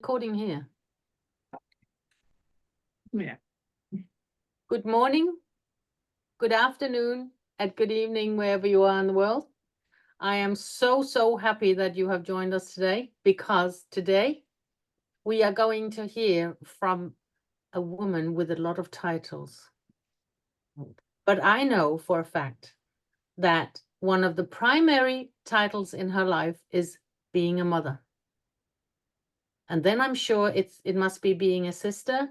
Recording here. Yeah. Good morning, good afternoon, and good evening, wherever you are in the world. I am so happy that you have joined us today, because today we are going to hear from a woman with a lot of titles. But I know for a fact that one of the primary titles in her life is being a mother. And then I'm sure it must be being a sister,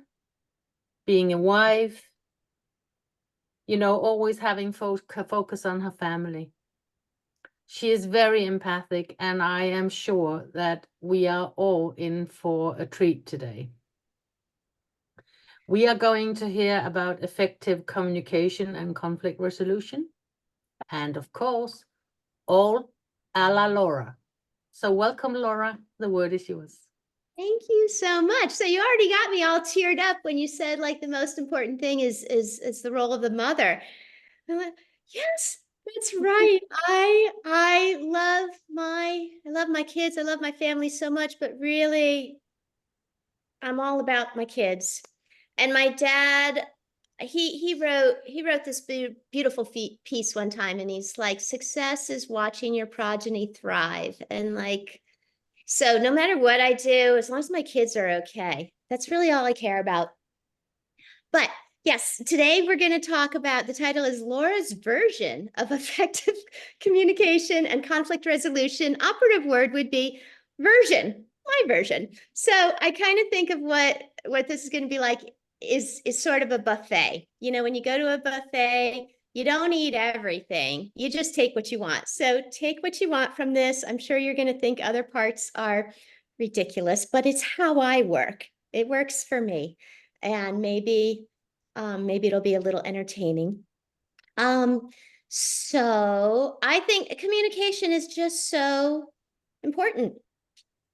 being a wife, you know, always having focus on her family. She is very empathic, and I am sure that we are all in for a treat today. We are going to hear about effective communication and conflict resolution. And of course, all a la Laura. So welcome, Laura. The word is yours. Thank you so much. So you already got me all teared up when you said, like, the most important thing is the role of the mother. I'm like, yes, that's right. I love my kids. I love my family so much, but really, I'm all about my kids. And my dad, he wrote this beautiful piece one time, and he's like, success is watching your progeny thrive. And like, so no matter what I do, as long as my kids are okay, that's really all I care about. But yes, today we're going to talk about, the title is Laura's version of effective communication and conflict resolution. Operative word would be version, my version. So I kind of think of what this is going to be like is sort of a buffet. You know, when you go to a buffet, you don't eat everything. You just take what you want. So take what you want from this. I'm sure you're going to think other parts are ridiculous, but it's how I work. It works for me. And maybe it'll be a little entertaining. So I think communication is just so important.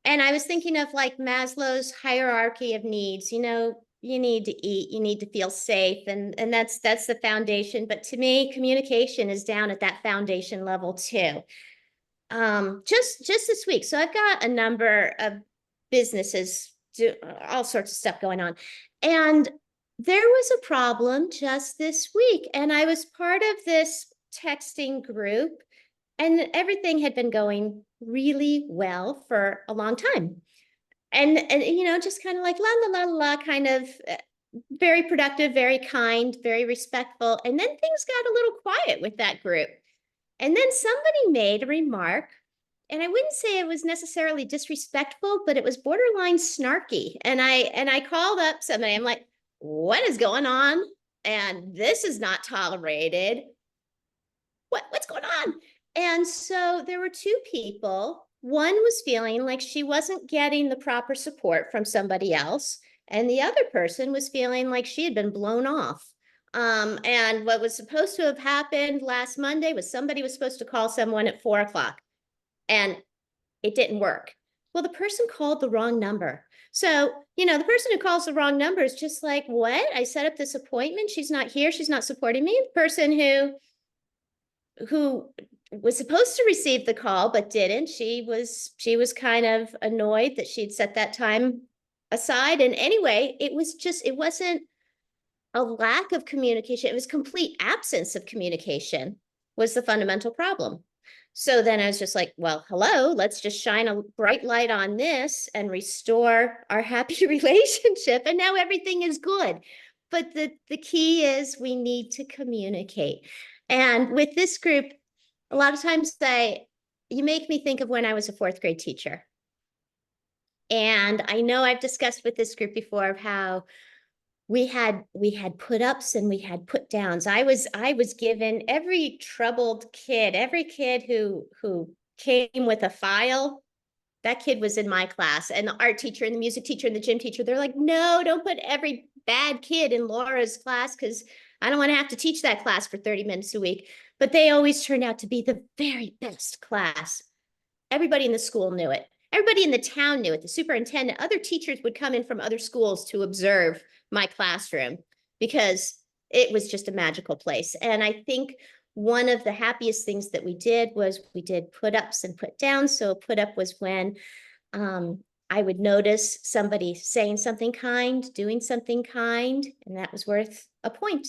And I was thinking of like Maslow's hierarchy of needs. You know, you need to eat, you need to feel safe, and that's the foundation. But to me, communication is down at that foundation level too. Just this week, so I've got a number of businesses, do all sorts of stuff going on, and there was a problem just this week, and I was part of this texting group, and everything had been going really well for a long time. And you know, just kind of like la la la la, kind of very productive, very kind, very respectful. And then things got a little quiet with that group. And then somebody made a remark, and I wouldn't say it was necessarily disrespectful, but it was borderline snarky. And I called up somebody. I'm like, what is going on? And this is not tolerated. What's going on? And so there were two people. One was feeling like she wasn't getting the proper support from somebody else, and the other person was feeling like she had been blown off. And what was supposed to have happened last Monday was somebody was supposed to call someone at 4 o'clock, and it didn't work. Well, the person called the wrong number. So, you know, the person who calls the wrong number is just like, what? I set up this appointment. She's not here. She's not supporting me. The person who was supposed to receive the call but didn't, she was kind of annoyed that she'd set that time aside. And anyway, it wasn't a lack of communication. It was complete absence of communication was the fundamental problem. So then I was just like, well, hello, let's just shine a bright light on this and restore our happy relationship. And now everything is good. But the key is we need to communicate. And with this group, a lot of times you make me think of when I was a 4th grade teacher. And I know I've discussed with this group before of how we had put ups and we had put downs. I was given every troubled kid, every kid who came with a file, that kid was in my class. And the art teacher and the music teacher and the gym teacher, they're like, no, don't put every bad kid in Laura's class, because I don't want to have to teach that class for 30 minutes a week. But they always turned out to be the very best class. Everybody in the school knew it. Everybody in the town knew it. The superintendent, other teachers would come in from other schools to observe my classroom because it was just a magical place. And I think one of the happiest things that we did was we did put ups and put downs. So put up was when I would notice somebody saying something kind, doing something kind, and that was worth a point.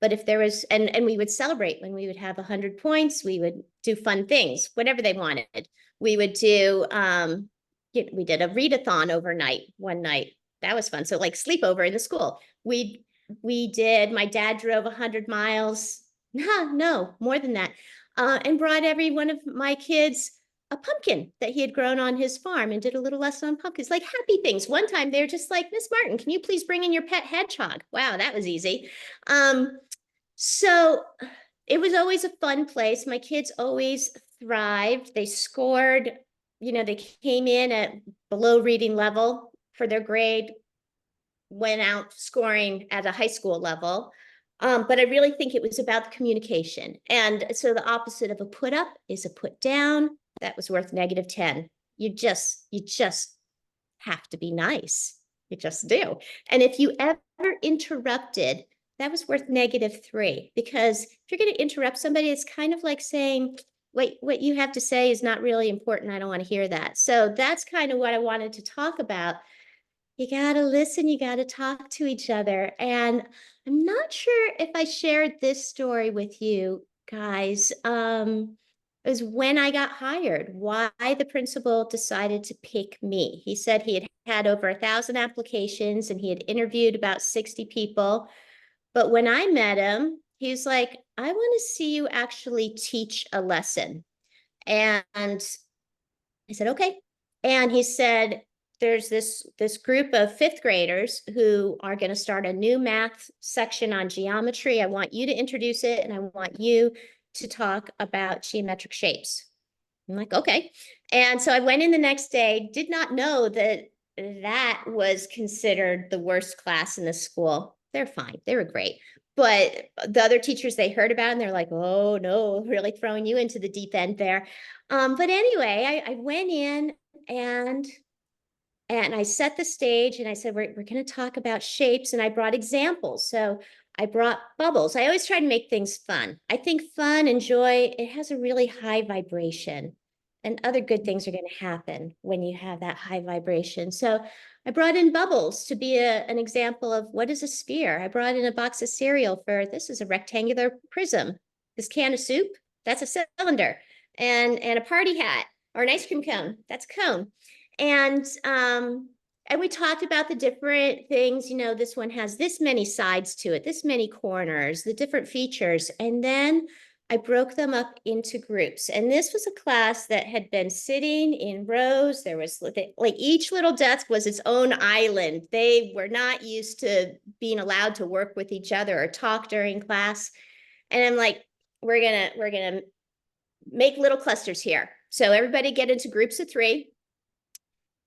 But if there was, and we would celebrate when we would have 100 points, we would do fun things, whatever they wanted. We would do, we did a readathon overnight one night. That was fun. So like sleepover in the school. We did, my dad drove 100 miles. No, more than that. And brought every one of my kids a pumpkin that he had grown on his farm and did a little lesson on pumpkins, like happy things. One time they were just like, Miss Martin, can you please bring in your pet hedgehog? Wow, that was easy. So it was always a fun place. My kids always thrived. They scored, they came in at below reading level for their grade, went out scoring at a high school level. But I really think it was about the communication. And so the opposite of a put up is a put down. That was worth -10. You just have to be nice. You just do. And if you ever interrupted, that was worth -3, because if you're going to interrupt somebody, it's kind of like saying, wait, what you have to say is not really important. I don't want to hear that. So that's kind of what I wanted to talk about. You got to listen, you got to talk to each other. And I'm not sure if I shared this story with you guys. It was when I got hired, why the principal decided to pick me. He said he had had over 1,000 applications and he had interviewed about 60 people. But when I met him, he's like, I want to see you actually teach a lesson. And I said, okay. And he said, there's this group of 5th graders who are going to start a new math section on geometry. I want you to introduce it, and I want you to talk about geometric shapes. I'm like, okay. And so I went in the next day, did not know that that was considered the worst class in the school. They're fine. They were great. But the other teachers, they heard about it and they're like, oh no, really throwing you into the deep end there. But anyway, I went in and I set the stage and I said, we're going to talk about shapes, and I brought examples. So I brought bubbles. I always try to make things fun. I think fun and joy, it has a really high vibration, and other good things are going to happen when you have that high vibration. So I brought in bubbles to be an example of what is a sphere. I brought in a box of cereal for, this is a rectangular prism. This can of soup, that's a cylinder. And a party hat or an ice cream cone, that's a cone. And we talked about the different things, this one has this many sides to it, this many corners, the different features. And then I broke them up into groups. And this was a class that had been sitting in rows. There was like each little desk was its own island. They were not used to being allowed to work with each other or talk during class. And I'm like, we're gonna make little clusters here. So everybody get into groups of 3.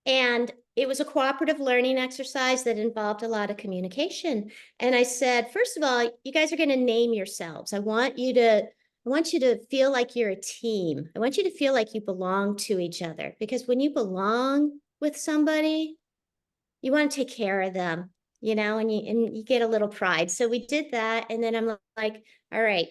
And it was a cooperative learning exercise that involved a lot of communication. And I said, first of all, you guys are going to name yourselves. I want you to feel like you're a team. I want you to feel like you belong to each other, because when you belong with somebody, you want to take care of them, and you get a little pride. So we did that. And then I'm like, all right,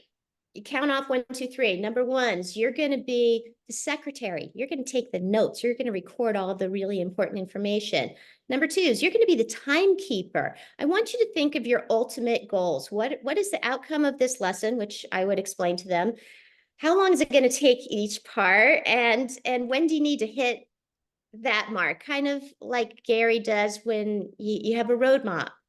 you count off 1, 2, 3. Number 1s, you're going to be the secretary. You're going to take the notes. You're going to record all of the really important information. Number 2s, you're going to be the timekeeper. I want you to think of your ultimate goals. What is the outcome of this lesson, which I would explain to them? How long is it going to take each part? And when do you need to hit that mark? Kind of like Gary does when you have a road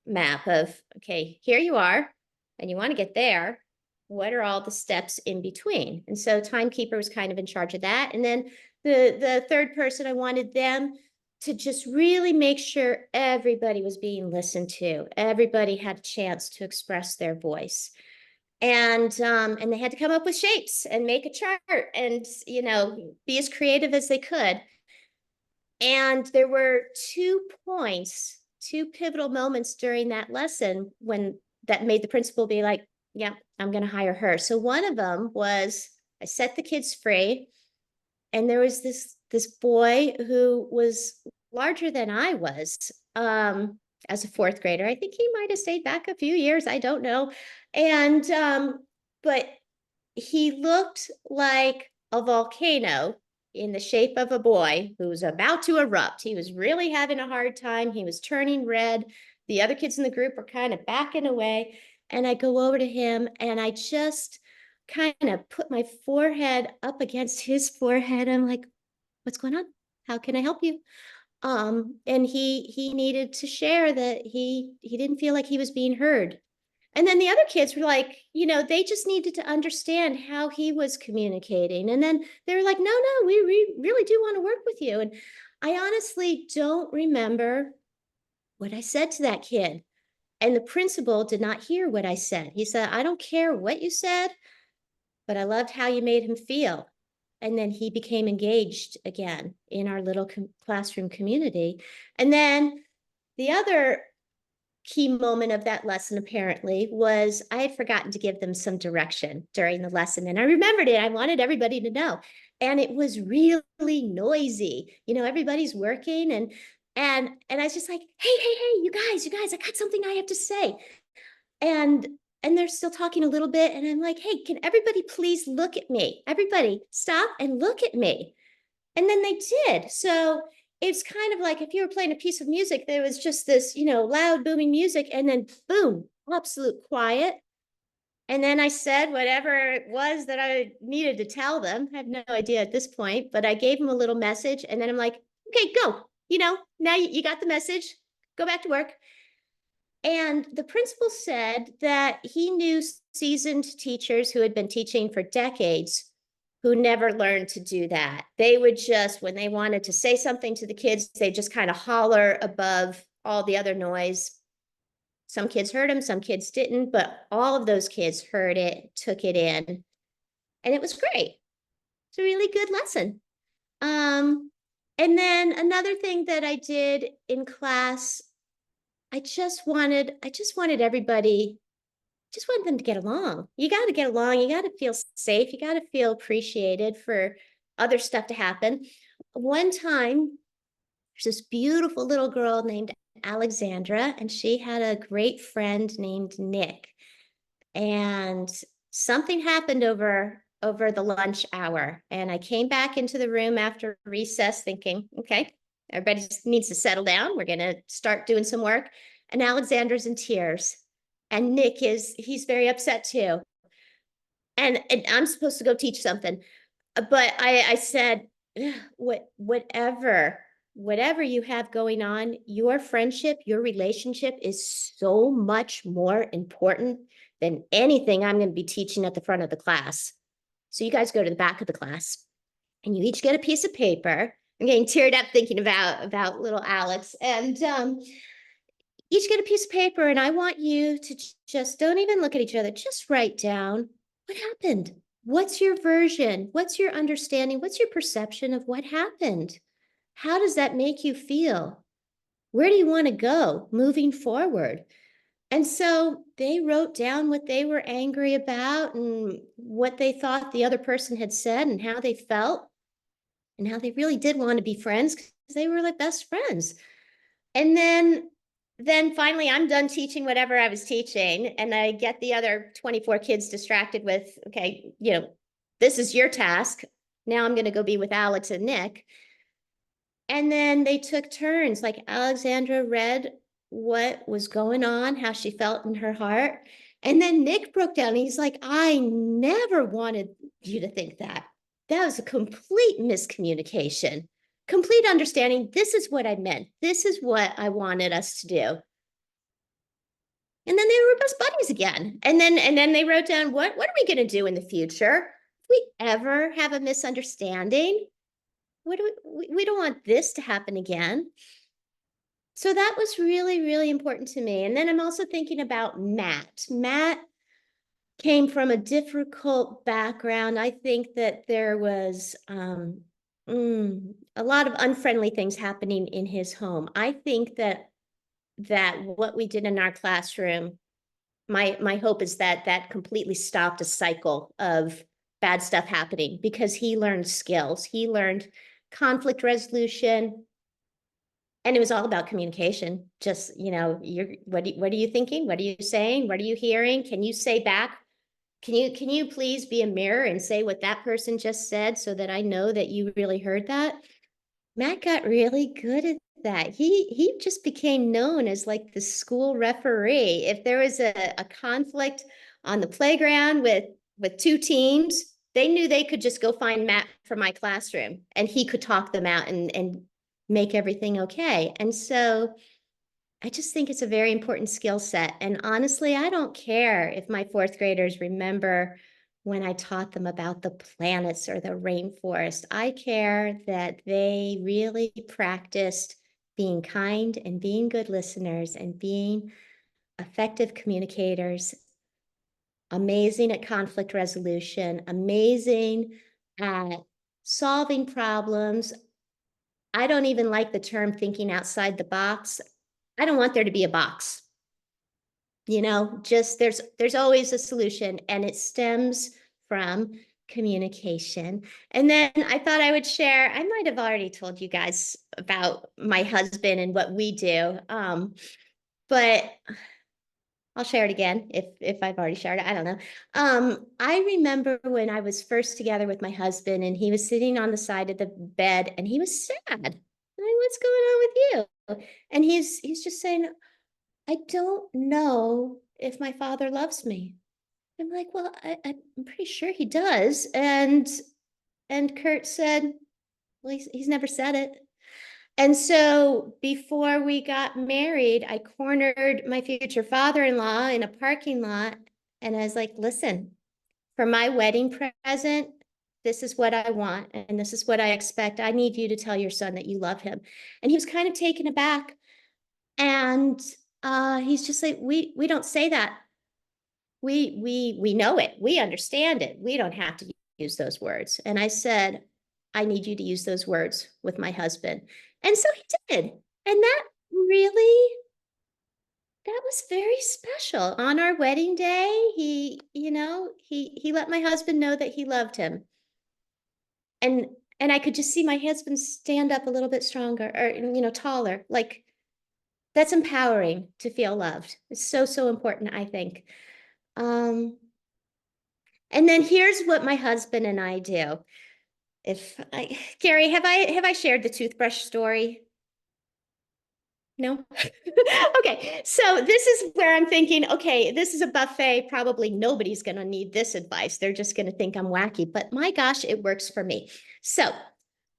map of, okay, here you are, and you want to get there. What are all the steps in between? And so timekeeper was kind of in charge of that. And then the third person, I wanted them to just really make sure everybody was being listened to. Everybody had a chance to express their voice. And they had to come up with shapes and make a chart and, be as creative as they could. And there were 2 pivotal moments during that lesson that made the principal be like, yeah, I'm going to hire her. So one of them was I set the kids free, and there was this boy who was larger than I was as a 4th grader. I think he might have stayed back a few years. I don't know. And but he looked like a volcano in the shape of a boy who was about to erupt. He was really having a hard time. He was turning red. The other kids in the group were kind of backing away. And I go over to him and I just kind of put my forehead up against his forehead. I'm like, what's going on? How can I help you? And he needed to share that he didn't feel like he was being heard. And then the other kids were like, they just needed to understand how he was communicating. And then they were like, no, we really do want to work with you. And I honestly don't remember what I said to that kid. And the principal did not hear what I said. He said, I don't care what you said, but I loved how you made him feel. And then he became engaged again in our little classroom community. And then the other key moment of that lesson apparently was I had forgotten to give them some direction during the lesson, and I remembered it. I wanted everybody to know, and it was really noisy. Everybody's working, and I was just like, hey, you guys, I got something I have to say. And they're still talking a little bit, and I'm like, hey, can everybody please look at me? Everybody stop and look at me. And then they did. So it's kind of like if you were playing a piece of music, there was just this, loud booming music, and then boom, absolute quiet. And then I said whatever it was that I needed to tell them. I have no idea at this point, but I gave them a little message, and then I'm like, okay, go. Now you got the message. Go back to work. And the principal said that he knew seasoned teachers who had been teaching for decades who never learned to do that. They would just, when they wanted to say something to the kids, they just kind of holler above all the other noise. Some kids heard him, some kids didn't, but all of those kids heard it, took it in, and it was great. It's a really good lesson. And then another thing that I did in class, I just wanted everybody, just wanted them to get along. You got to get along. You got to feel safe. You got to feel appreciated for other stuff to happen. One time, there's this beautiful little girl named Alexandra, and she had a great friend named Nick. And something happened over the lunch hour. And I came back into the room after recess thinking, okay, everybody just needs to settle down. We're going to start doing some work. And Alexandra's in tears. And Nick he's very upset too. And I'm supposed to go teach something. But I said, whatever you have going on, your friendship, your relationship is so much more important than anything I'm going to be teaching at the front of the class. So you guys go to the back of the class and you each get a piece of paper. I'm getting teared up thinking about little Alex. And each get a piece of paper, and I want you to just don't even look at each other. Just write down what happened. What's your version? What's your understanding? What's your perception of what happened? How does that make you feel? Where do you want to go moving forward? And so they wrote down what they were angry about and what they thought the other person had said and how they felt and how they really did want to be friends because they were like best friends. And then finally I'm done teaching whatever I was teaching, and I get the other 24 kids distracted with, okay, this is your task. Now I'm going to go be with Alex and Nick. And then they took turns, like Alexandra read what was going on, how she felt in her heart. And then Nick broke down. He's like, I never wanted you to think that. That was a complete miscommunication. Complete understanding. This is what I meant. This is what I wanted us to do. And then they were best buddies again. And then they wrote down, what are we going to do in the future? If we ever have a misunderstanding, we don't want this to happen again. So that was really, really important to me. And then I'm also thinking about Matt. Matt came from a difficult background. I think that there was a lot of unfriendly things happening in his home. I think that what we did in our classroom, my hope is that completely stopped a cycle of bad stuff happening because he learned skills. He learned conflict resolution, and it was all about communication. Just, what are you thinking? What are you saying? What are you hearing? Can you say back? can you please be a mirror and say what that person just said so that I know that you really heard that? Matt got really good at that. He just became known as like the school referee. If there was a conflict on the playground with two teams, they knew they could just go find Matt from my classroom and he could talk them out and make everything okay. And so I just think it's a very important skill set. And honestly, I don't care if my fourth graders remember when I taught them about the planets or the rainforest. I care that they really practiced being kind and being good listeners and being effective communicators, amazing at conflict resolution, amazing at solving problems. I don't even like the term thinking outside the box. I don't want there to be a box. You know, just there's always a solution, and it stems from communication. And then I thought I would share, I might have already told you guys about my husband and what we do. But I'll share it again if I've already shared it. I don't know. I remember when I was first together with my husband, and he was sitting on the side of the bed and he was sad. I'm like, what's going on with you? And he's just saying, I don't know if my father loves me. I'm like, well, I'm pretty sure he does. And Kurt said, well, he's never said it. And so before we got married, I cornered my future father-in-law in a parking lot. And I was like, listen, for my wedding present, this is what I want. And this is what I expect. I need you to tell your son that you love him. And he was kind of taken aback. And he's just like, we don't say that. We know it. We understand it. We don't have to use those words. And I said, I need you to use those words with my husband. And so he did. And that was very special. On our wedding day, he let my husband know that he loved him. And I could just see my husband stand up a little bit stronger or, taller. Like, that's empowering to feel loved. It's so, so important, I think. And then here's what my husband and I do. Gary, have I shared the toothbrush story? No? Okay, so this is where I'm thinking, okay, this is a buffet. Probably nobody's going to need this advice. They're just going to think I'm wacky, but my gosh, it works for me. So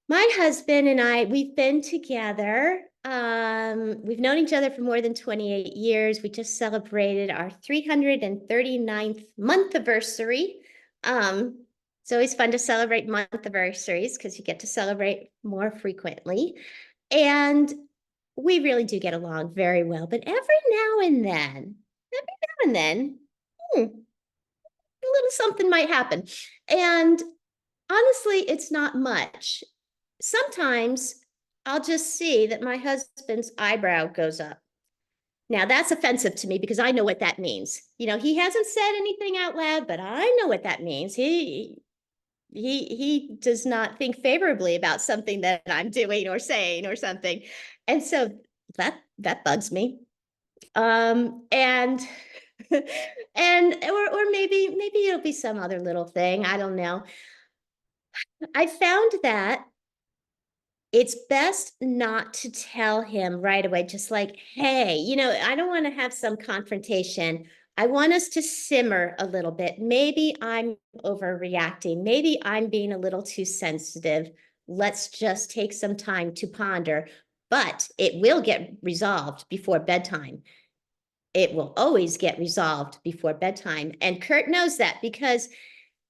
my husband and I, we've been together. We've known each other for more than 28 years. We just celebrated our 339th month anniversary. It's always fun to celebrate month anniversaries because you get to celebrate more frequently. And we really do get along very well. But every now and then, a little something might happen. And honestly, it's not much. Sometimes I'll just see that my husband's eyebrow goes up. Now that's offensive to me because I know what that means. He hasn't said anything out loud, but I know what that means. He does not think favorably about something that I'm doing or saying or something. And so that bugs me. And or maybe it'll be some other little thing. I don't know. I found that it's best not to tell him right away, just like, hey, I don't want to have some confrontation. I want us to simmer a little bit. Maybe I'm overreacting. Maybe I'm being a little too sensitive. Let's just take some time to ponder, but it will get resolved before bedtime. It will always get resolved before bedtime. And Kurt knows that because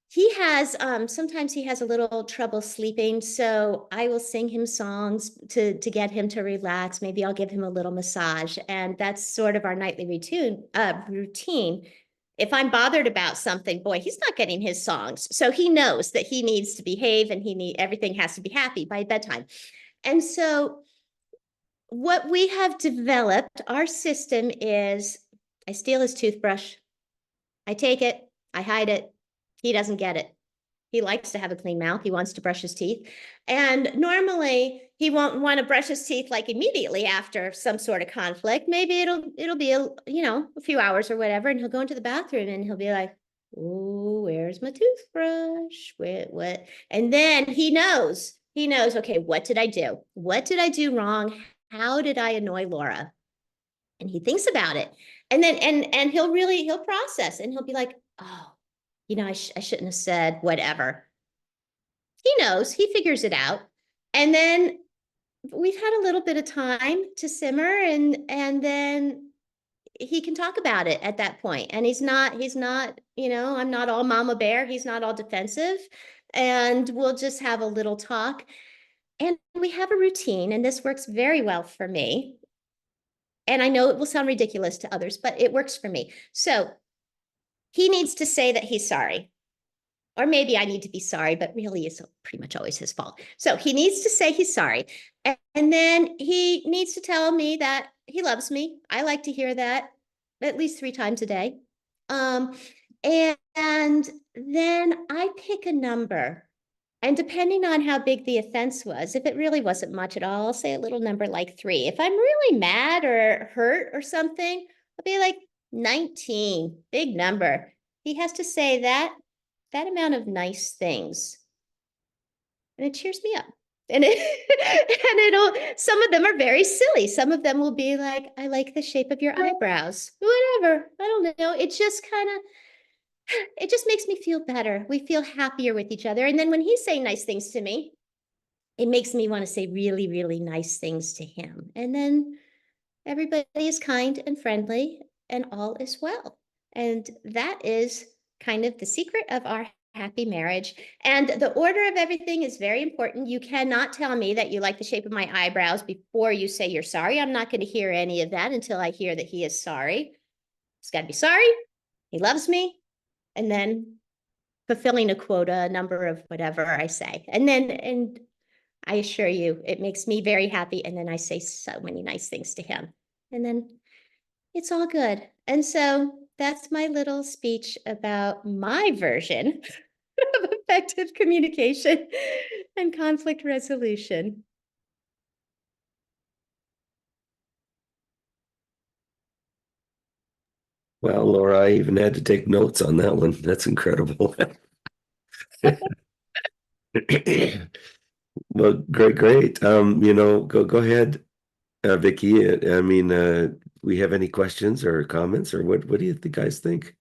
he has, sometimes he has a little trouble sleeping. So I will sing him songs to get him to relax. Maybe I'll give him a little massage. And that's sort of our nightly routine. If I'm bothered about something, boy, he's not getting his songs. So he knows that he needs to behave and everything has to be happy by bedtime. And so what we have developed, our system is, I steal his toothbrush. I take it, I hide it. He doesn't get it. He likes to have a clean mouth. He wants to brush his teeth. And normally he won't want to brush his teeth like immediately after some sort of conflict. Maybe it'll be a few hours or whatever. And he'll go into the bathroom and he'll be like, oh, where's my toothbrush? What? And then he knows, okay, what did I do? What did I do wrong? How did I annoy Laura? And he thinks about it. And then, and he'll process and he'll be like, oh, I shouldn't have said whatever. He knows, he figures it out. And then we've had a little bit of time to simmer, and then he can talk about it at that point. And he's not, I'm not all mama bear. He's not all defensive. And we'll just have a little talk. And we have a routine, and this works very well for me. And I know it will sound ridiculous to others, but it works for me. So he needs to say that he's sorry. Or maybe I need to be sorry, but really it's pretty much always his fault. So he needs to say he's sorry. And then he needs to tell me that he loves me. I like to hear that at least 3 times a day. And then I pick a number. And depending on how big the offense was, if it really wasn't much at all, I'll say a little number like 3. If I'm really mad or hurt or something, I'll be like 19, big number. He has to say that amount of nice things. And it cheers me up. And some of them are very silly. Some of them will be like, I like the shape of your eyebrows. Whatever. I don't know. It just makes me feel better. We feel happier with each other. And then when he's saying nice things to me, it makes me want to say really, really nice things to him. And then everybody is kind and friendly and all is well. And that is kind of the secret of our happy marriage. And the order of everything is very important. You cannot tell me that you like the shape of my eyebrows before you say you're sorry. I'm not going to hear any of that until I hear that he is sorry. He's got to be sorry. He loves me. And then fulfilling a quota, a number of whatever I say. And I assure you, it makes me very happy. And then I say so many nice things to him. And then it's all good. And so that's my little speech about my version of effective communication and conflict resolution. Well, Laura, I even had to take notes on that one. That's incredible. Well, great. Go ahead, Vicky. I mean, we have any questions or comments, or what do you guys think?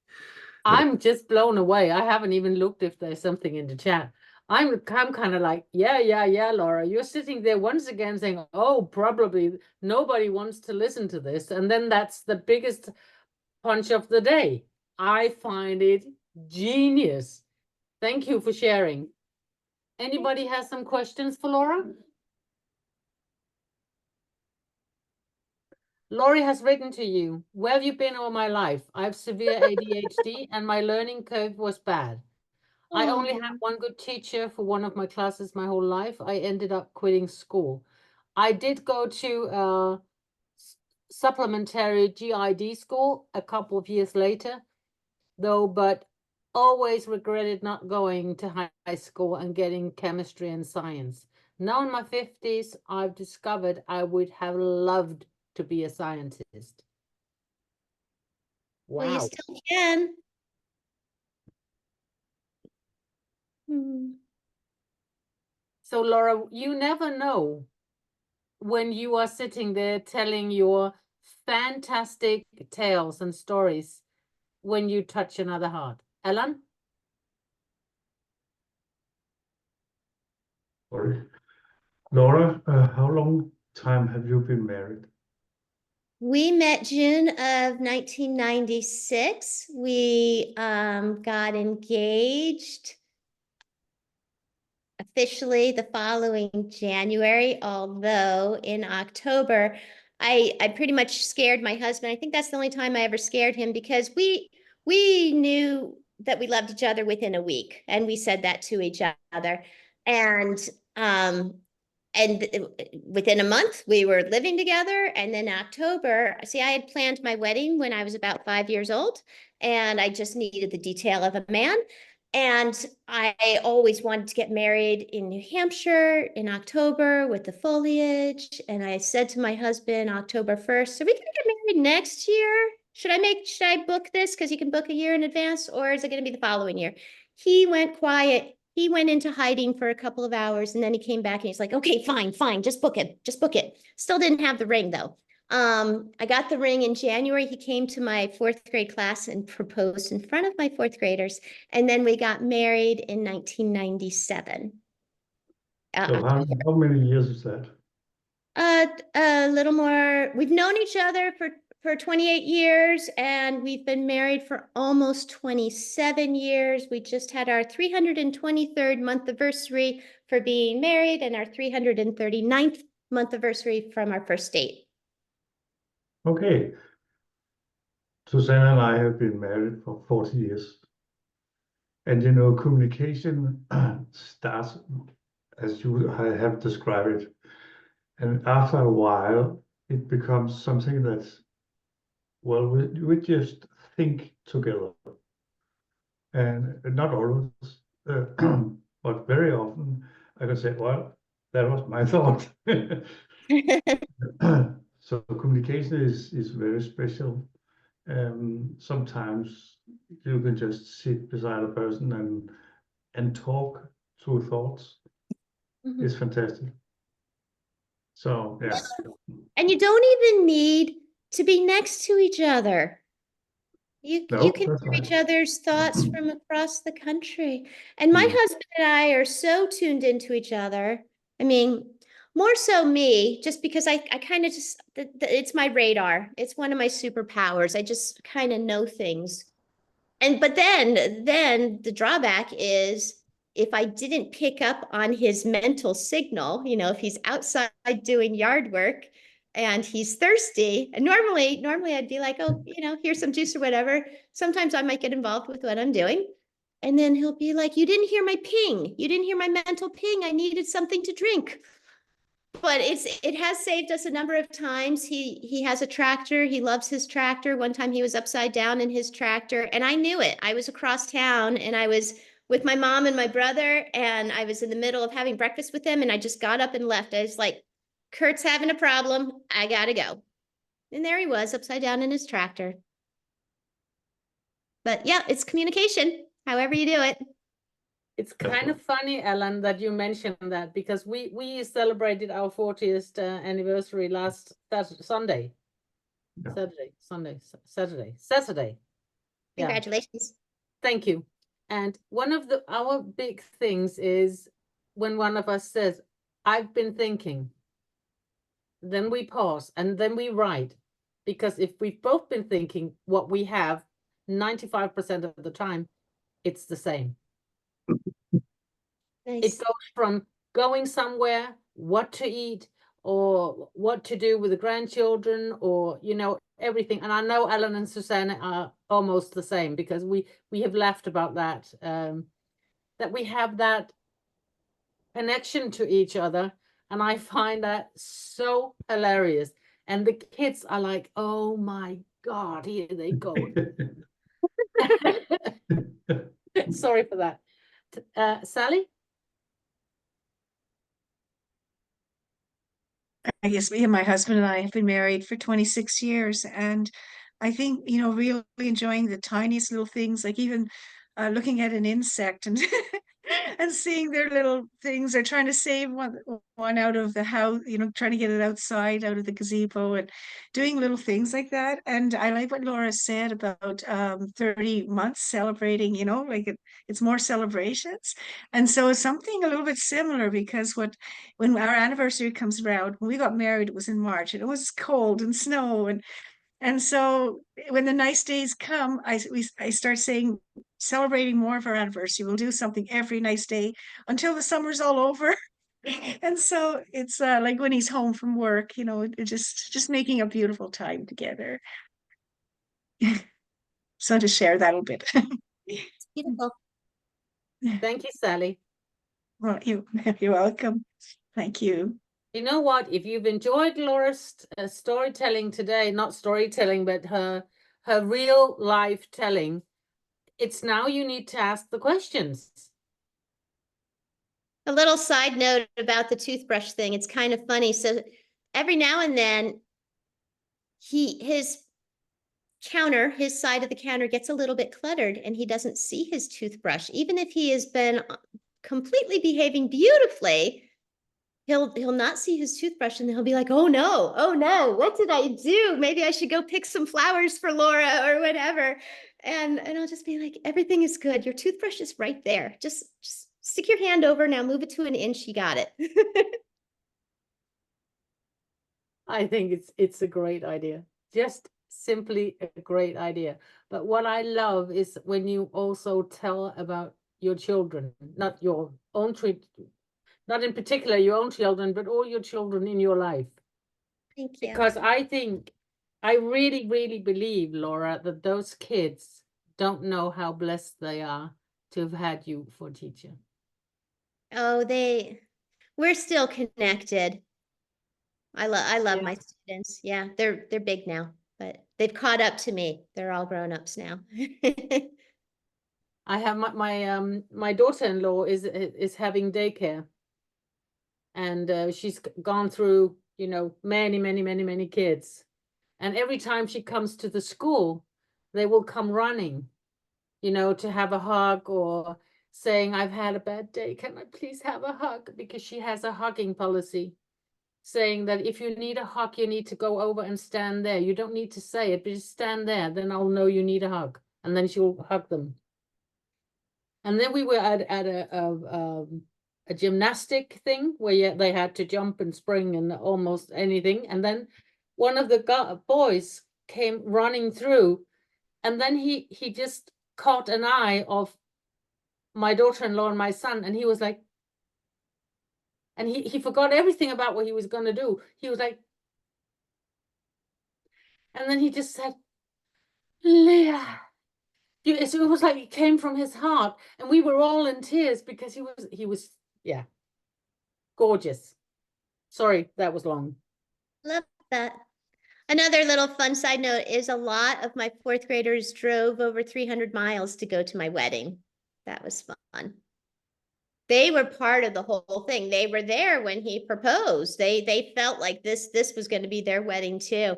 I'm just blown away. I haven't even looked if there's something in the chat. I'm kind of like, yeah, Laura. You're sitting there once again saying, oh, probably nobody wants to listen to this. And then that's the biggest punch of the day. I find it genius. Thank you for sharing. Anybody has some questions for Laura? Laurie has written to you, where have you been all my life? I have severe ADHD and my learning curve was bad. I only had one good teacher for one of my classes my whole life. I ended up quitting school. I did go to supplementary GID school a couple of years later, though, but always regretted not going to high school and getting chemistry and science. Now in my 50s, I've discovered I would have loved to be a scientist. Well, you Wow. still can. So Laura, you never know when you are sitting there telling your fantastic tales and stories when you touch another heart. Ellen? Sorry. Laura, how long time have you been married? We met June of 1996. We got engaged officially the following January, although in October, I pretty much scared my husband. I think that's the only time I ever scared him, because we knew that we loved each other within a week, and we said that to each other. And within a month we were living together. And then October, see, I had planned my wedding when I was about 5 years old, and I just needed the detail of a man. And I always wanted to get married in New Hampshire in October with the foliage. And I said to my husband, October 1st, are we going to get married next year? should I book this? Because you can book a year in advance, or is it going to be the following year? He went quiet. He went into hiding for a couple of hours, and then he came back and he's like, okay, fine, just book it. Just book it. Still didn't have the ring though. I got the ring in January. He came to my 4th grade class and proposed in front of my 4th graders. And then we got married in 1997. So how many years is that? A little more. We've known each other for 28 years, and we've been married for almost 27 years. We just had our 323rd month anniversary for being married and our 339th month anniversary from our first date. Okay. Susanna and I have been married for 40 years. And you know, communication starts as you have described it. And after a while, it becomes something that's, well, we just think together. And not always, but very often I can say, well, that was my thought. So communication is very special. Sometimes you can just sit beside a person and talk through thoughts. Mhm. It's fantastic. So yeah. And you don't even need to be next to each other. You No, can that's hear right. each other's thoughts from across the country. And my husband and I are so tuned into each other. I mean, more so me, just because I kind of just, it's my radar. It's one of my superpowers. I just kind of know things. But then the drawback is if I didn't pick up on his mental signal, you know, if he's outside doing yard work and he's thirsty, and normally I'd be like, oh, you know, here's some juice or whatever. Sometimes I might get involved with what I'm doing. And then he'll be like, you didn't hear my ping. You didn't hear my mental ping. I needed something to drink. But it has saved us a number of times. He has a tractor. He loves his tractor. One time he was upside down in his tractor, and I knew it. I was across town, and I was with my mom and my brother, and I was in the middle of having breakfast with them, and I just got up and left. I was like, Kurt's having a problem. I gotta go. And there he was, upside down in his tractor. But yeah, it's communication, however you do it. It's kind of funny, Ellen, that you mentioned that, because we celebrated our 40th anniversary last Sunday. Yeah. Saturday. Yeah. Congratulations. Thank you. And one of our big things is when one of us says, I've been thinking, then we pause and then we write. Because if we've both been thinking, what we have 95% of the time, it's the same. Nice. It goes from going somewhere, what to eat, or what to do with the grandchildren, or, you know, everything. And I know Ellen and Susanna are almost the same, because we have laughed about that, that we have that connection to each other. And I find that so hilarious. And the kids are like, oh my God, here they go. Sorry for that. Sally? I guess me and my husband and I have been married for 26 years. And I think, you know, really enjoying the tiniest little things, like even looking at an insect and and seeing their little things. They're trying to save one out of the house, you know, trying to get it outside, out of the gazebo, and doing little things like that. And I like what Laura said about 30 months celebrating, you know, like it's more celebrations. And so it's something a little bit similar, because when our anniversary comes around, when we got married, it was in March, and it was cold and snow, and so when the nice days come, I start saying, celebrating more of our anniversary. We'll do something every nice day until the summer's all over. And so it's like when he's home from work, you know, it just making a beautiful time together. So to share that a little bit. Beautiful. Thank you, Sally. Well, you're welcome. Thank you. You know what? If you've enjoyed Laura's storytelling today, not storytelling, but her real life telling, it's now you need to ask the questions. A little side note about the toothbrush thing. It's kind of funny. So every now and then his counter, his side of the counter gets a little bit cluttered and he doesn't see his toothbrush, even if he has been completely behaving beautifully, he'll not see his toothbrush and he'll be like, oh no, what did I do? Maybe I should go pick some flowers for Laura or whatever. And I'll just be like, everything is good. Your toothbrush is right there. Just stick your hand over now, move it to an inch. You got it. I think it's a great idea. Just simply a great idea. But what I love is when you also tell about your children, not your own not in particular your own children, but all your children in your life. Thank you. Because I really, really believe, Laura, that those kids don't know how blessed they are to have had you for teacher. Oh, we're still connected. I love Yeah. my students. Yeah, they're big now, but they've caught up to me. They're all grown-ups now. I have my daughter-in-law is having daycare, and she's gone through, you know, many kids, and every time she comes to the school, they will come running, you know, to have a hug or saying, I've had a bad day, can I please have a hug? Because she has a hugging policy, saying that if you need a hug, you need to go over and stand there. You don't need to say it, but just stand there, then I'll know you need a hug, and then she'll hug them. And then we were at a gymnastic thing where they had to jump and spring and almost anything. And then one of the boys came running through, and then he just caught an eye of my daughter-in-law and my son, and he was like, and he forgot everything about what he was going to do. He was like, and then he just said, Leah. It was like it came from his heart, and we were all in tears because he was yeah, gorgeous. Sorry, that was long. Love that. Another little fun side note is a lot of my fourth graders drove over 300 miles to go to my wedding. That was fun. They were part of the whole thing. They were there when he proposed. They felt like this was going to be their wedding too.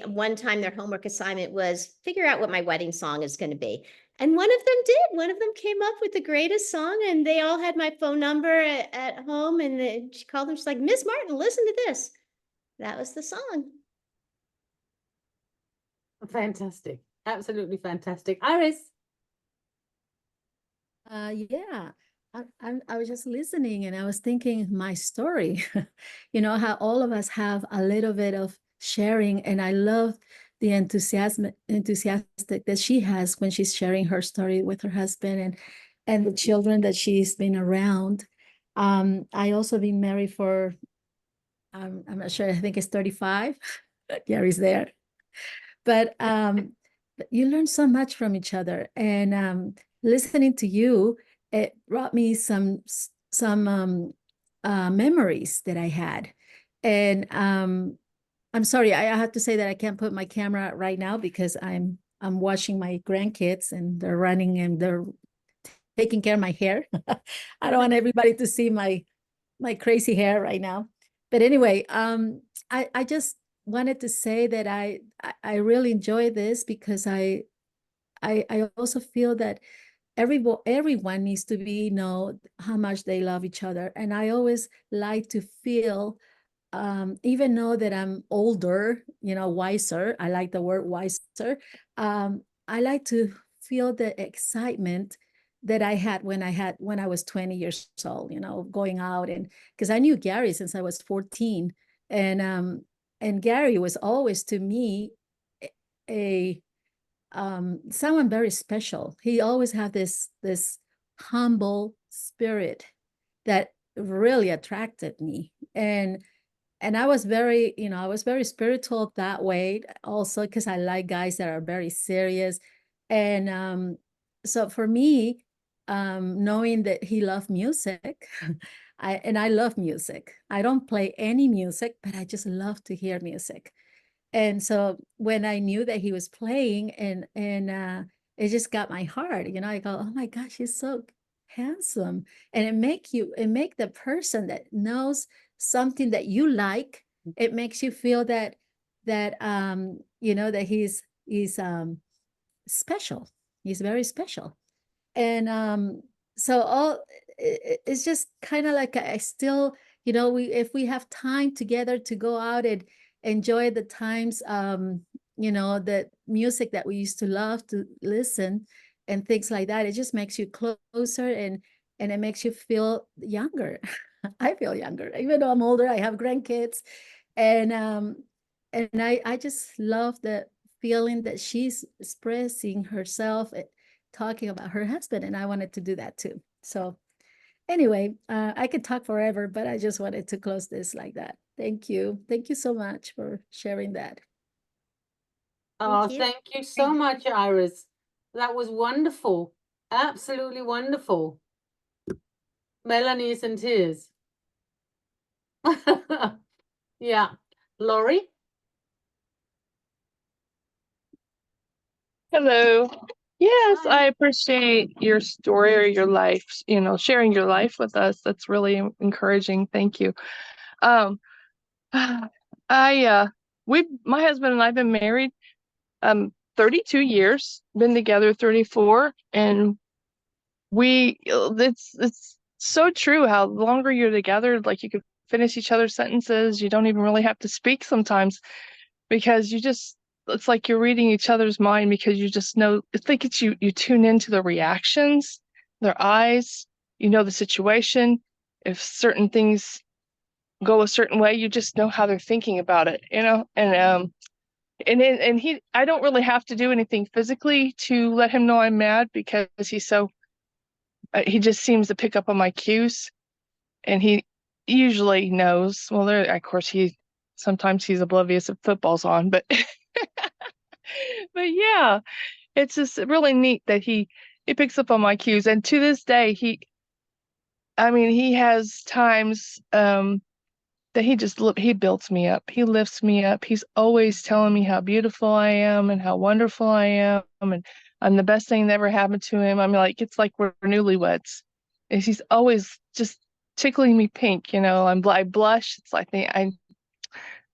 One time their homework assignment was figure out what my wedding song is going to be. And one of them did. One of them came up with the greatest song, and they all had my phone number at home. And she called them. She's like, Miss Martin, listen to this. That was the song. Fantastic. Absolutely fantastic. Iris. Yeah, I was just listening and I was thinking my story, you know, how all of us have a little bit of sharing, and I love the enthusiastic that she has when she's sharing her story with her husband and the children that she's been around. I also been married for, I'm not sure, I think it's 35. Gary's there. But you learn so much from each other, and listening to you, it brought me some memories that I had. And I'm sorry, I have to say that I can't put my camera right now because I'm watching my grandkids and they're running and they're taking care of my hair. I don't want everybody to see my crazy hair right now. But anyway, I just wanted to say that I really enjoy this because I also feel that everyone needs to know how much they love each other. And I always like to feel, even though that I'm older, you know, wiser, I like the word wiser. I like to feel the excitement that I had when I was 20 years old, you know, going out, and because I knew Gary since I was 14. And Gary was always to me someone very special. He always had this humble spirit that really attracted me. And I was very, you know, I was very spiritual that way also, because I like guys that are very serious. And so for me, knowing that he loved music, I love music. I don't play any music, but I just love to hear music. And so when I knew that he was playing, and it just got my heart, you know, I go, oh my gosh, he's so handsome. And it make the person that knows something that you like, it makes you feel that you know, that he's is special. He's very special. And so it's just kind of like I still, you know, if we have time together to go out and enjoy the times, you know, the music that we used to love to listen and things like that, it just makes you closer and it makes you feel younger. I feel younger, even though I'm older. I have grandkids, and I just love the feeling that she's expressing herself, talking about her husband, and I wanted to do that too. So anyway, I could talk forever, but I just wanted to close this like that. Thank you. Thank you so much for sharing that. Oh, you. thank you so much, Iris. That was wonderful. Absolutely wonderful. Melanie is in tears. Yeah. Laurie? Hello. Yes, Hi. I appreciate your story or your life, sharing your life with us. That's really encouraging. Thank you. Um, my husband and I've been married 32 years, been together 34, and it's so true how the longer you're together, like you could finish each other's sentences. You don't even really have to speak sometimes because it's like you're reading each other's mind because you just know, it's like you tune into the reactions, their eyes, you know, the situation. If certain things go a certain way, you just know how they're thinking about it, you know? And I don't really have to do anything physically to let him know I'm mad because he just seems to pick up on my cues, and he usually knows. Well, of course, sometimes he's oblivious if football's on, but but yeah, it's just really neat that he picks up on my cues. And to this day, he has times that he builds me up. He lifts me up. He's always telling me how beautiful I am and how wonderful I am, and I'm the best thing that ever happened to him. I mean, like, it's like we're newlyweds. And he's always just tickling me pink, you know. I blush. It's like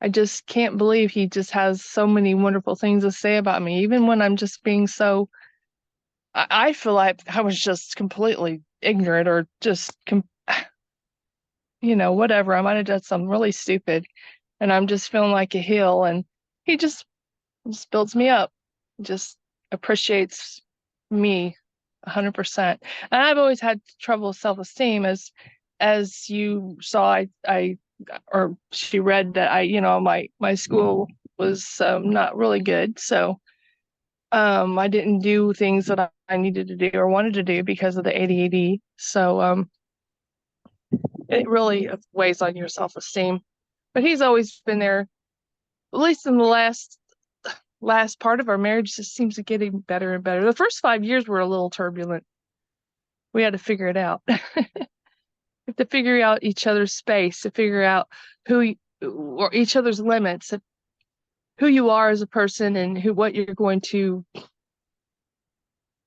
I just can't believe he just has so many wonderful things to say about me, even when I'm just being so. I feel like I was just completely ignorant or just, whatever. I might have done something really stupid, and I'm just feeling like a heel. And he just builds me up, just appreciates me 100%. And I've always had trouble with self-esteem, as you saw. Or she read that my school was not really good, so I didn't do things that I needed to do or wanted to do because of the ADHD. So it really weighs on your self-esteem. But he's always been there, at least in the last part of our marriage. Just seems to get even better and better. The first 5 years were a little turbulent. We had to figure it out. To figure out each other's space, to figure out or each other's limits, who you are as a person, and what you're going to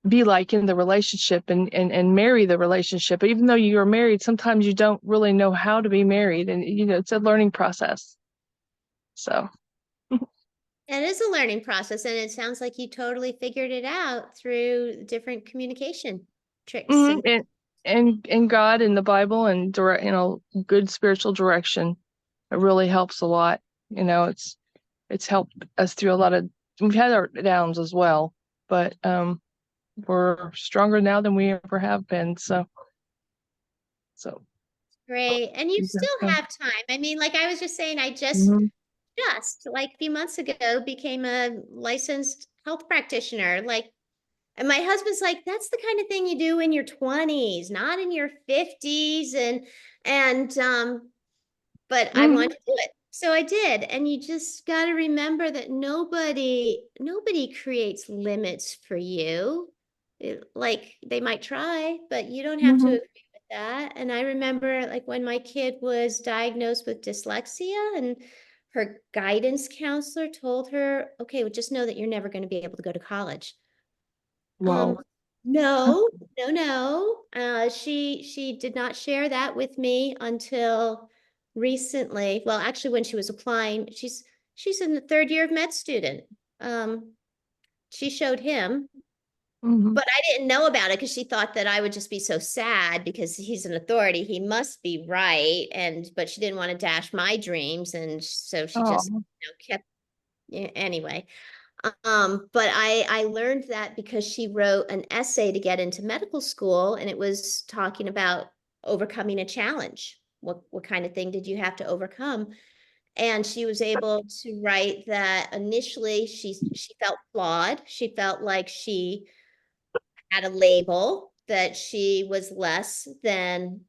be like in the relationship, and marry the relationship. Even though you are married, sometimes you don't really know how to be married, and it's a learning process. So It is a learning process, and it sounds like you totally figured it out through different communication tricks. and God and the Bible and good spiritual direction, it really helps a lot. It's helped us through a lot of. We've had our downs as well, but we're stronger now than we ever have been. So Great. And you still have time. I mean, like I was just saying, I just like a few months ago became a licensed health practitioner. And my husband's like, that's the kind of thing you do in your 20s, not in your 50s. But I wanted to do it. So I did. And you just got to remember that nobody creates limits for you. Like, they might try, but you don't have to agree with that. And I remember, like, when my kid was diagnosed with dyslexia, and her guidance counselor told her, okay, well, just know that you're never going to be able to go to college. Wow. No. She did not share that with me until recently. Well, actually, when she was applying, she's in the third year of med student. She showed him, Mhm. but I didn't know about it because she thought that I would just be so sad because he's an authority. He must be right. But she didn't want to dash my dreams. And so she just Oh, kept, anyway. But I learned that because she wrote an essay to get into medical school, and it was talking about overcoming a challenge. What kind of thing did you have to overcome? And she was able to write that initially she felt flawed. She felt like she had a label, that she was less than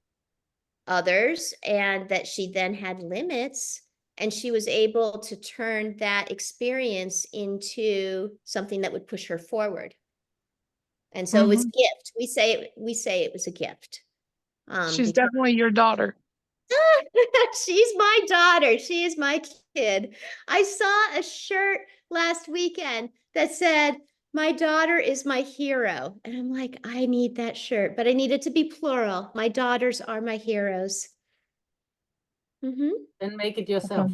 others, and that she then had limits. And she was able to turn that experience into something that would push her forward. And so it was mhm. gift. We say it was a gift. She's Because definitely your daughter. she's my daughter. She is my kid. I saw a shirt last weekend that said, "My daughter is my hero." And I'm like, I need that shirt, but I need it to be plural. My daughters are my heroes. Mm-hmm. Then make it yourself.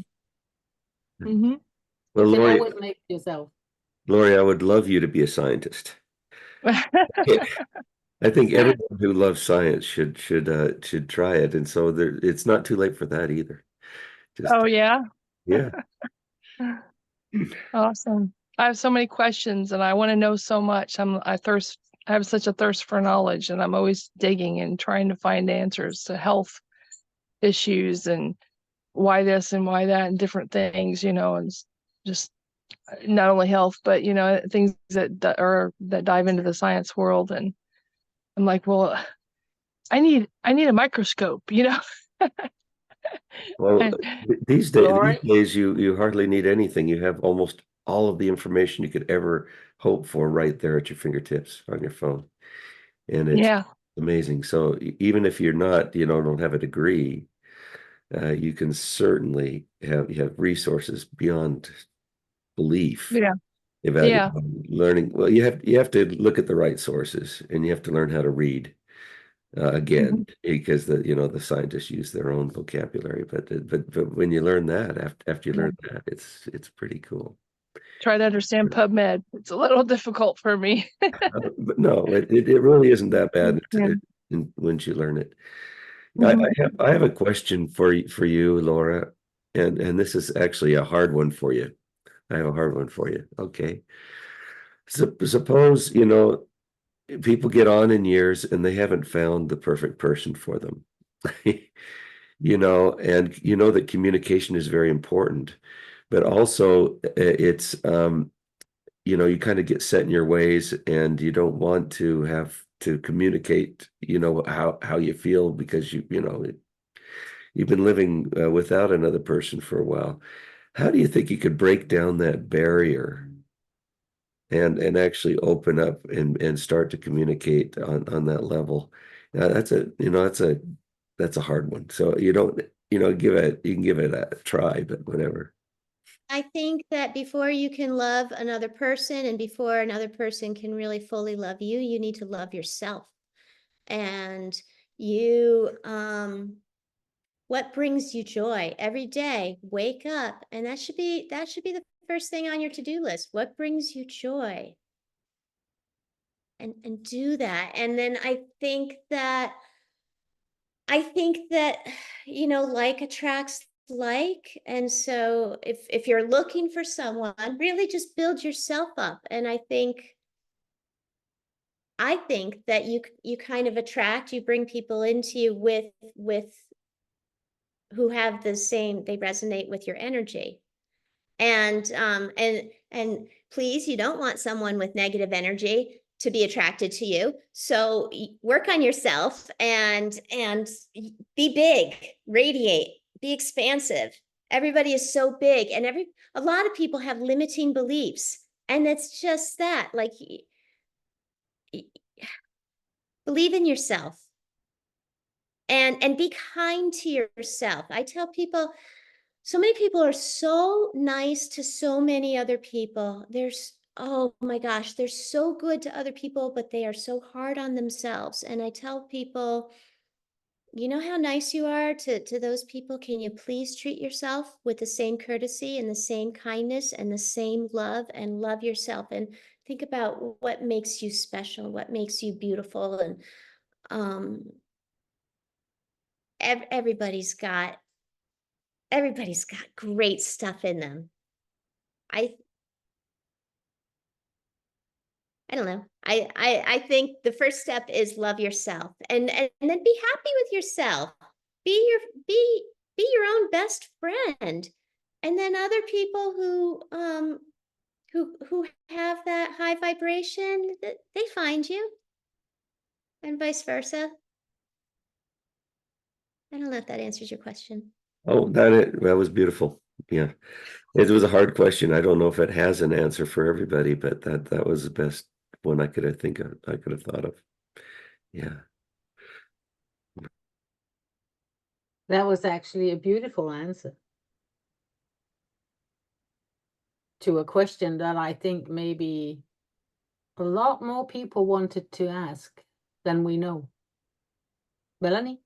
Mm-hmm. Well, You can Lori, always make it yourself. Lori, I would love you to be a scientist. I think everyone who loves science should try it, and so it's not too late for that either. Just Oh, yeah. yeah. Awesome. I have so many questions and I want to know so much. I have such a thirst for knowledge, and I'm always digging and trying to find answers to health issues and why this and why that and different things, and just not only health, but things that dive into the science world. And I'm like, well, I need a microscope, Well, And these Lori? days you hardly need anything. You have almost all of the information you could ever hope for right there at your fingertips on your phone, and it's yeah, amazing. So even if you're not, don't have a degree, you can certainly have resources beyond belief yeah, about yeah. learning. Well, you have to look at the right sources, and you have to learn how to read again, Mhm. because the scientists use their own vocabulary. But when you learn that, after you Yeah. learn that, it's pretty cool. Try to understand PubMed. It's a little difficult for me. But no, it really isn't that bad Yeah. once you learn it. Mhm. I have a question for you, Laura, and this is actually a hard one for you. I have a hard one for you. Okay. Suppose, people get on in years and they haven't found the perfect person for them. And that communication is very important, but also it's you kind of get set in your ways, and you don't want to have to communicate how you feel, because you've been living without another person for a while. How do you think you could break down that barrier and actually open up and start to communicate on that level? That's a hard one. So you don't, you can give it a try, but whatever. I think that before you can love another person and before another person can really fully love you, you need to love yourself. And what brings you joy every day? Wake up, and that should be the first thing on your to-do list. What brings you joy? And do that. And then I think that like attracts like. And so if you're looking for someone, really just build yourself up. And I think that you kind of you bring people into you with who have the same, they resonate with your energy. And please, you don't want someone with negative energy to be attracted to you. So work on yourself and be big, radiate, be expansive. Everybody is so big, and a lot of people have limiting beliefs, and it's just that, like, believe in yourself and be kind to yourself. I tell people, so many people are so nice to so many other people. Oh my gosh, they're so good to other people, but they are so hard on themselves. And I tell people, you know how nice you are to those people? Can you please treat yourself with the same courtesy and the same kindness and the same love, and love yourself, and think about what makes you special, what makes you beautiful. And um everybody's got great stuff in them. I don't know. I think the first step is love yourself, and then be happy with yourself. Be your own best friend. And then other people who have that high vibration, they find you, and vice versa. I don't know if that answers your question. Oh, that was beautiful. Yeah. It was a hard question. I don't know if it has an answer for everybody, but that was the best one I could have thought of. Yeah. That was actually a beautiful answer to a question that I think maybe a lot more people wanted to ask than we know. Melanie?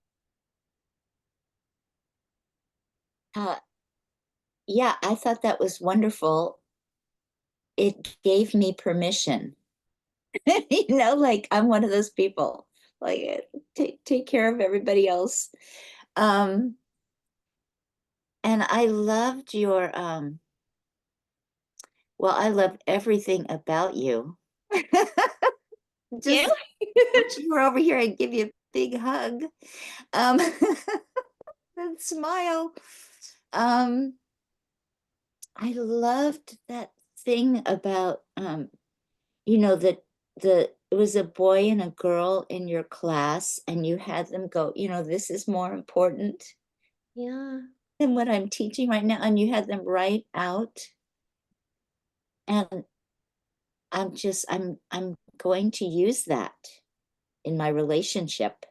Yeah, I thought that was wonderful. It gave me permission. Like I'm one of those people, like take care of everybody else. And I loved your well, I love everything about you. Just if you were over here, I'd give you a big hug. And smile. I loved that thing about that it was a boy and a girl in your class, and you had them go, this is more important Yeah. than what I'm teaching right now, and you had them write out. And I'm going to use that in my relationship.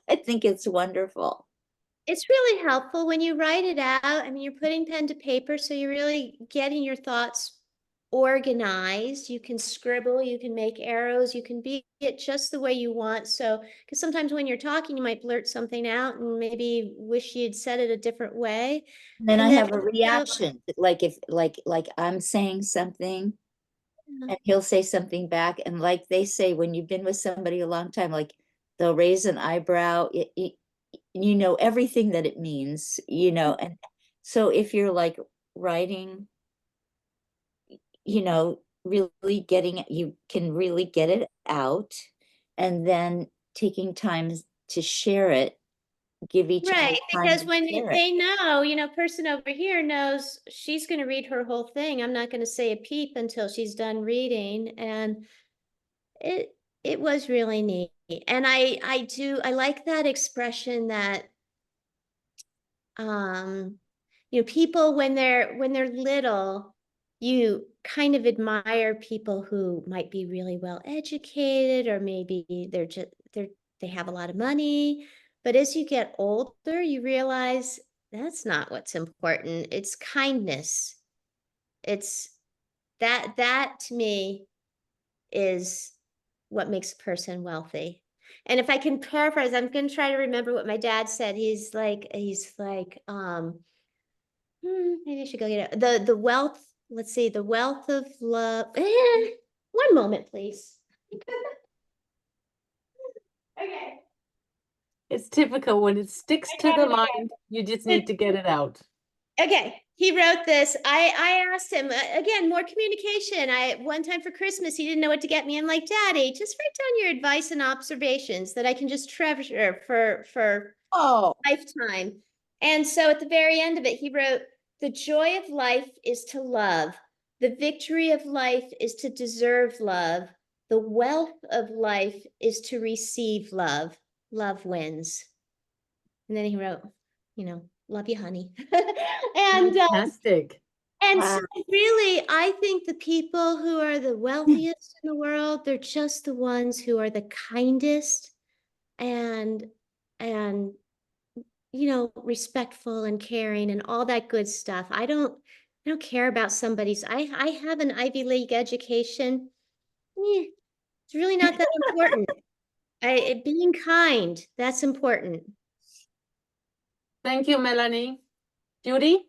I think it's wonderful. It's really helpful when you write it out. I mean, you're putting pen to paper, so you're really getting your thoughts organized. You can scribble, you can make arrows, you can be it just the way you want. So, because sometimes when you're talking, you might blurt something out and maybe wish you'd said it a different way. Then And I then have a reaction, like if like I'm saying something and he'll say something back, and like they say, when you've been with somebody a long time, like they'll raise an eyebrow, you know everything that it means, and so if you're like writing, really getting it, you can really get it out, and then taking time to share it, give each other right, time because to when share it. they know, person over here knows she's going to read her whole thing. I'm not going to say a peep until she's done reading. And it was really neat. And I like that expression that people when they're little, you kind of admire people who might be really well educated, or maybe they have a lot of money. But as you get older, you realize that's not what's important. It's kindness. It's that to me is what makes a person wealthy. And if I can paraphrase, I'm going to try to remember what my dad said. He's like, maybe I should go get it. The wealth, let's see, the wealth of love. One moment, please. Okay. It's typical when it sticks to the mind, you just need to get it out. Okay, he wrote this. I asked him again, more communication. One time for Christmas, he didn't know what to get me. I'm like, Daddy, just write down your advice and observations that I can just treasure for lifetime. And so at the very end of it, he wrote, the joy of life is to love. The victory of life is to deserve love. The wealth of life is to receive love. Love wins. And then he wrote, love you, honey. And Fantastic. so really, I think the people who are the wealthiest in the world, they're just the ones who are the kindest and respectful and caring and all that good stuff. I don't care about somebody's. I have an Ivy League education. It's really not that important. Being kind, that's important. Thank you, Melanie. Judy?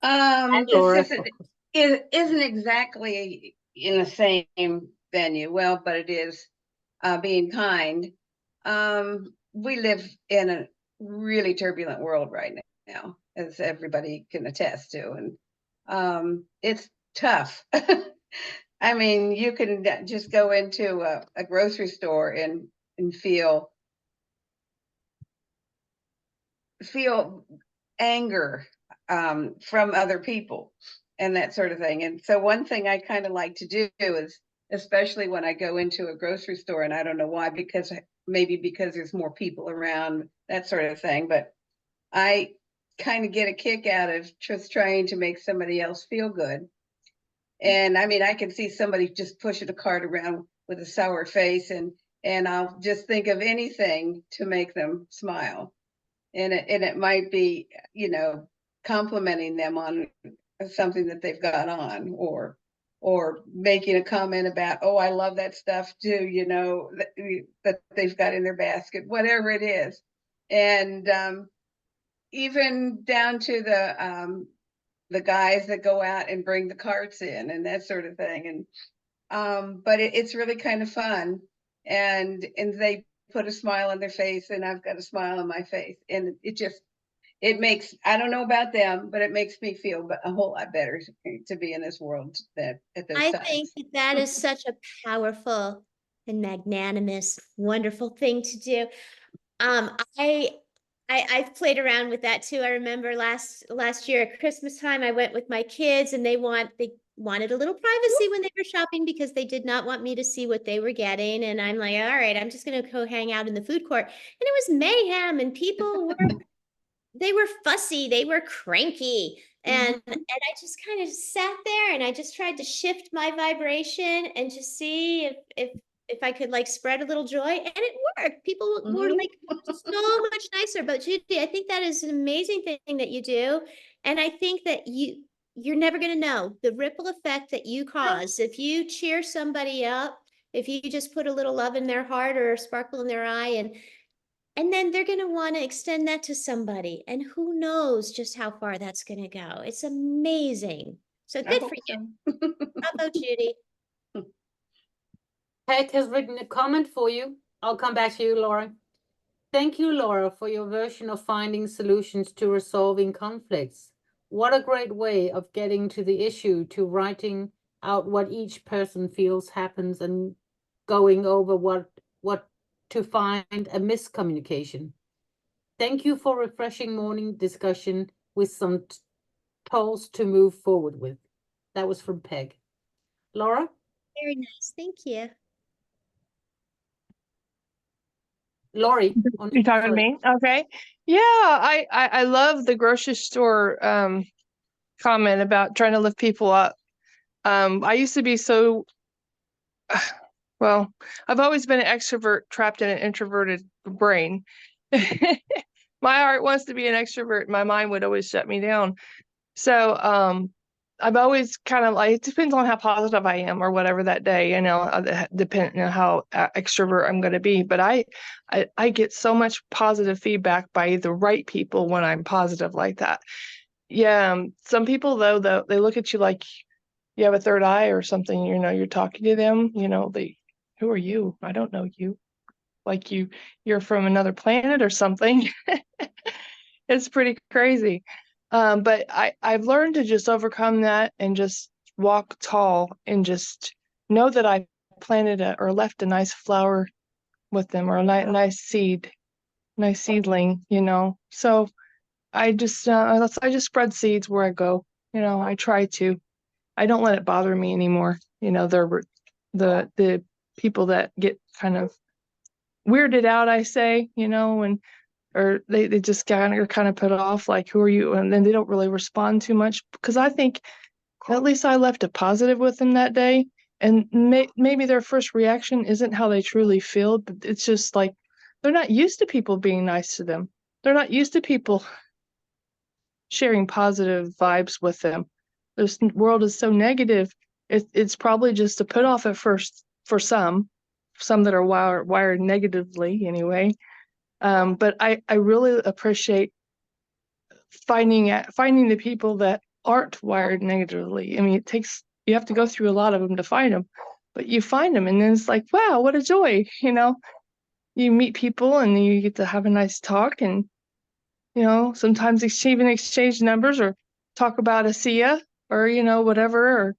And This Laura. isn't exactly in the same venue. Well, but it is being kind. We live in a really turbulent world right now, as everybody can attest to, and it's tough. I mean, you can just go into a grocery store and feel anger from other people and that sort of thing. And so one thing I kind of like to do is, especially when I go into a grocery store, and I don't know why, because maybe because there's more people around, that sort of thing, but I kind of get a kick out of just trying to make somebody else feel good. And I mean, I can see somebody just pushing a cart around with a sour face, and I'll just think of anything to make them smile. And it might be, you know, complimenting them on something that they've got on, or making a comment about, oh, I love that stuff too, you know, that they've got in their basket, whatever it is. And even down to the guys that go out and bring the carts in and that sort of thing. And but it's really kind of fun, and they put a smile on their face, and I've got a smile on my face, and it makes, I don't know about them, but it makes me feel a whole lot better to be in this world at those I times. think that is such a powerful and magnanimous, wonderful thing to do. I've played around with that too. I remember last year at Christmas time, I went with my kids, and they wanted a little privacy when they were shopping because they did not want me to see what they were getting. And I'm like, all right, I'm just going to go hang out in the food court. And it was mayhem, and people they were fussy, they were cranky. And I just kind of sat there, and I just tried to shift my vibration and just see if I could like spread a little joy, and it worked. People were like so much nicer. But Judy, I think that is an amazing thing that you do. And I think that you're never going to know the ripple effect that you cause. If you cheer somebody up, if you just put a little love in their heart or a sparkle in their eye, and then they're going to want to extend that to somebody. And who knows just how far that's going to go. It's amazing. So good for you. Bravo, Judy. Peg has written a comment for you. I'll come back to you, Laura. Thank you, Laura, for your version of finding solutions to resolving conflicts. What a great way of getting to the issue, to writing out what each person feels happens and going over what to find a miscommunication. Thank you for refreshing morning discussion with some tools to move forward with. That was from Peg. Laura? Very nice. Thank you. Laurie. You talking to me? Okay. Yeah, I love the grocery store comment about trying to lift people up. I used to be so well, I've always been an extrovert trapped in an introverted brain. My heart wants to be an extrovert. My mind would always shut me down. So I've always kind of like, it depends on how positive I am or whatever that day, you know, depending on how extrovert I'm going to be. But I get so much positive feedback by the right people when I'm positive like that. Yeah. Some people though, they look at you like you have a third eye or something, you know, you're talking to them, you know, who are you? I don't know you. Like you're from another planet or something. It's pretty crazy. But I've learned to just overcome that and just walk tall and just know that I planted or left a nice flower with them, or a nice seedling, you know. So I just spread seeds where I go. You know, I try to. I don't let it bother me anymore. You know, the people that get kind of weirded out, I say, you know, or they just are kind of put off, like, who are you? And then they don't really respond too much, because I think at least I left a positive with them that day. And maybe their first reaction isn't how they truly feel, but it's just like they're not used to people being nice to them. They're not used to people sharing positive vibes with them. This world is so negative. It's probably just a put off at first for some that are wired negatively anyway. But I really appreciate finding the people that aren't wired negatively. I mean, you have to go through a lot of them to find them, but you find them, and then it's like, wow, what a joy, you know. You meet people and you get to have a nice talk, and sometimes exchange numbers or talk about a Sia or whatever,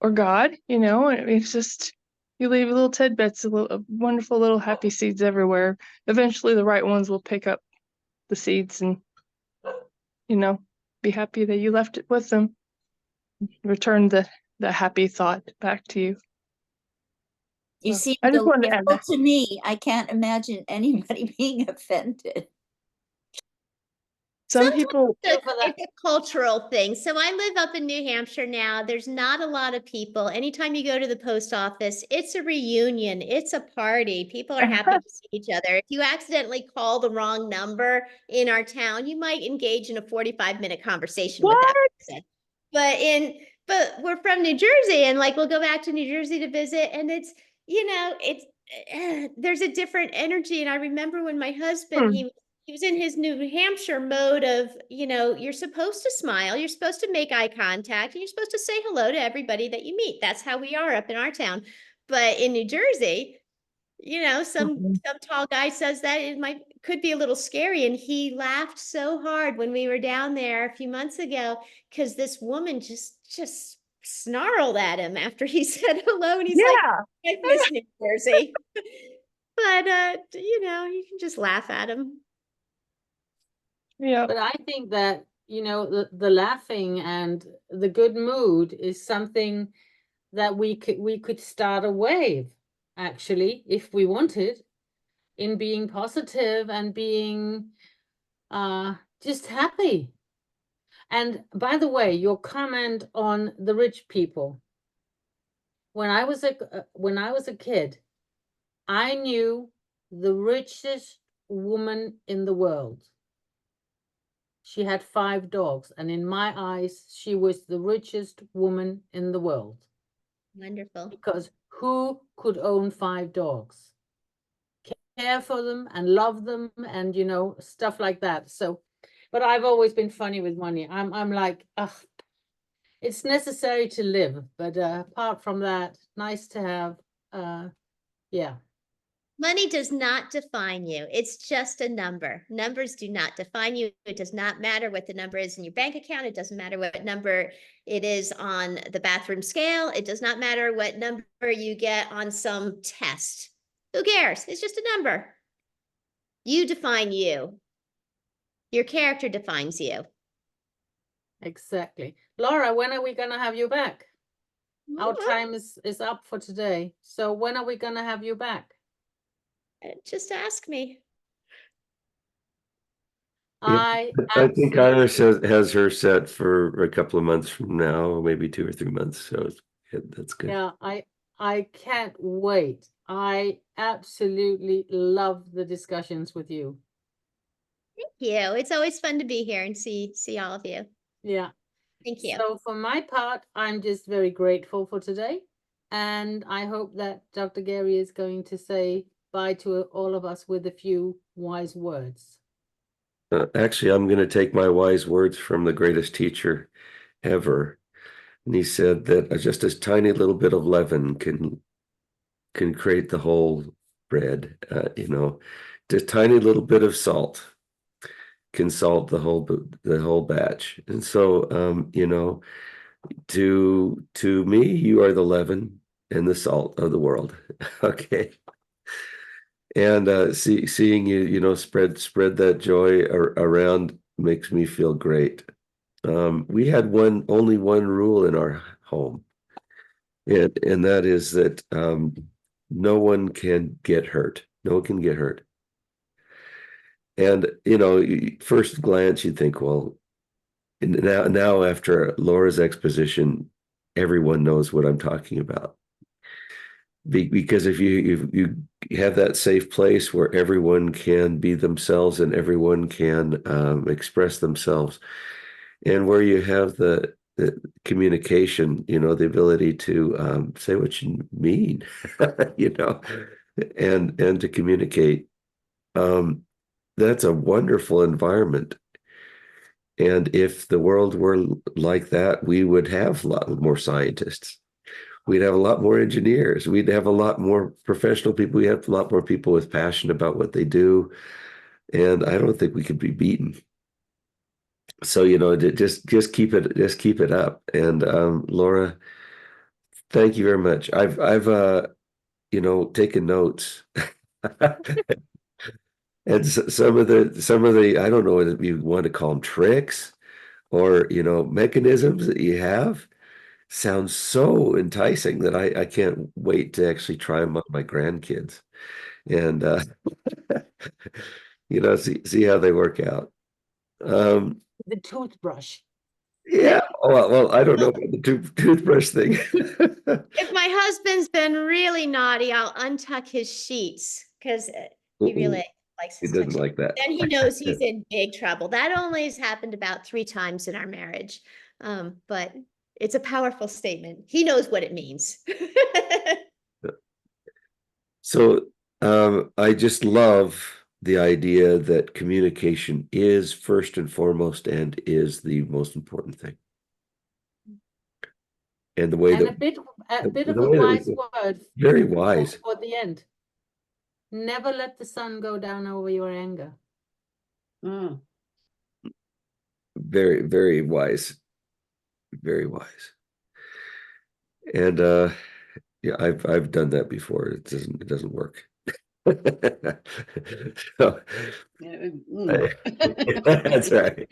or God. It's just, you leave little tidbits, wonderful little happy seeds everywhere. Eventually the right ones will pick up the seeds and be happy that you left it with them. Return the happy thought back to you. You So, seem I just wanted to add delightful that. to me. I can't imagine anybody being offended. Some Sometimes people, it's a cultural thing. So I live up in New Hampshire now. There's not a lot of people. Anytime you go to the post office, it's a reunion. It's a party. People are happy to see each other. If you accidentally call the wrong number in our town, you might engage in a 45-minute conversation with that person. But we're from New Jersey, and like we'll go back to New Jersey to visit, and it's there's a different energy. And I remember when my husband, he was in his New Hampshire mode of, you're supposed to smile, you're supposed to make eye contact, and you're supposed to say hello to everybody that you meet. That's how we are up in our town. But in New Jersey, some tall guy says that could be a little scary. And he laughed so hard when we were down there a few months ago, because this woman just snarled at him after he said hello. And he's like, I miss New Jersey. But you can just laugh at him. yeah. But I think that, the laughing and the good mood is something that we could start a wave, actually, if we wanted, in being positive and being just happy. And by the way, your comment on the rich people, when I was a kid, I knew the richest woman in the world. She had 5 dogs, and in my eyes, she was the richest woman in the world. Wonderful. Because who could own 5 dogs? Care for them and love them and, stuff like that. So, but I've always been funny with money. I'm like, it's necessary to live. But apart from that, nice to have, yeah. Money does not define you. It's just a number. Numbers do not define you. It does not matter what the number is in your bank account. It doesn't matter what number it is on the bathroom scale. It does not matter what number you get on some test. Who cares? It's just a number. You define you. Your character defines you. Exactly. Laura, when are we going to have you back? Our time is up for today. So when are we going to have you back? Just ask me. I think Iris has her set for a couple of months from now, maybe 2 or 3 months. So that's good. Yeah, I can't wait. I absolutely love the discussions with you. Thank you. It's always fun to be here and see all of you. Yeah. Thank you. So for my part, I'm just very grateful for today. And I hope that Dr. Gary is going to say bye to all of us with a few wise words. Actually, I'm going to take my wise words from the greatest teacher ever. And he said that just a tiny little bit of leaven can create the whole bread. Just a tiny little bit of salt can salt the whole batch. And so, to me, you are the leaven and the salt of the world. Okay. And seeing you, spread that joy around makes me feel great. We had only one rule in our home, and that is that no one can get hurt. No one can get hurt. And first glance, you'd think, well, now after Laura's exposition, everyone knows what I'm talking about. Because if you have that safe place where everyone can be themselves and everyone can express themselves, and where you have the communication, the ability to say what you mean, and to communicate, that's a wonderful environment. And if the world were like that, we would have a lot more scientists. We'd have a lot more engineers. We'd have a lot more professional people. We have a lot more people with passion about what they do. And I don't think we could be beaten. So, just keep it up. And Laura, thank you very much. I've taken notes. And some of the I don't know whether you want to call them tricks or mechanisms that you have sounds so enticing that I can't wait to actually try them on my grandkids and see how they work out. The toothbrush. Yeah. Well, I don't know about the toothbrush thing. If my husband's been really naughty, I'll untuck his sheets because he really likes He his doesn't tuck like that. Then he knows he's in big trouble. That only has happened about 3 times in our marriage. But it's a powerful statement. He knows what it means. So I just love the idea that communication is first and foremost and is the most important thing. And the way And that a bit of the a way that wise we- word very wise, for the end. Never let the sun go down over your anger. Mm. very, very wise, very wise. And yeah, I've done that before. It doesn't work. So, that's right.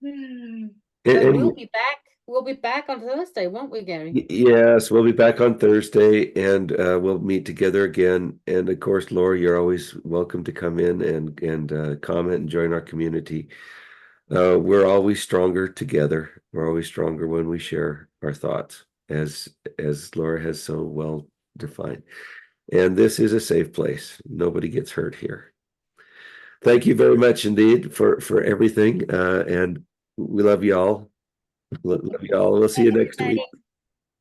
But And we'll be back. We'll be back on Thursday, won't we, Gary? yes, we'll be back on Thursday, and we'll meet together again. And of course, Laura, you're always welcome to come in and comment and join our community. We're always stronger together. We're always stronger when we share our thoughts, as Laura has so well defined. And this is a safe place. Nobody gets hurt here. Thank you very much indeed for everything. And we love you all. Love you all. We'll see you next week.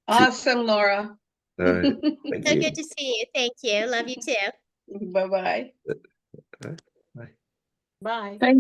Awesome, Laura. All right. Thank So you. good to see you. Thank you. Love you too. Bye-bye. Bye. Bye. Thank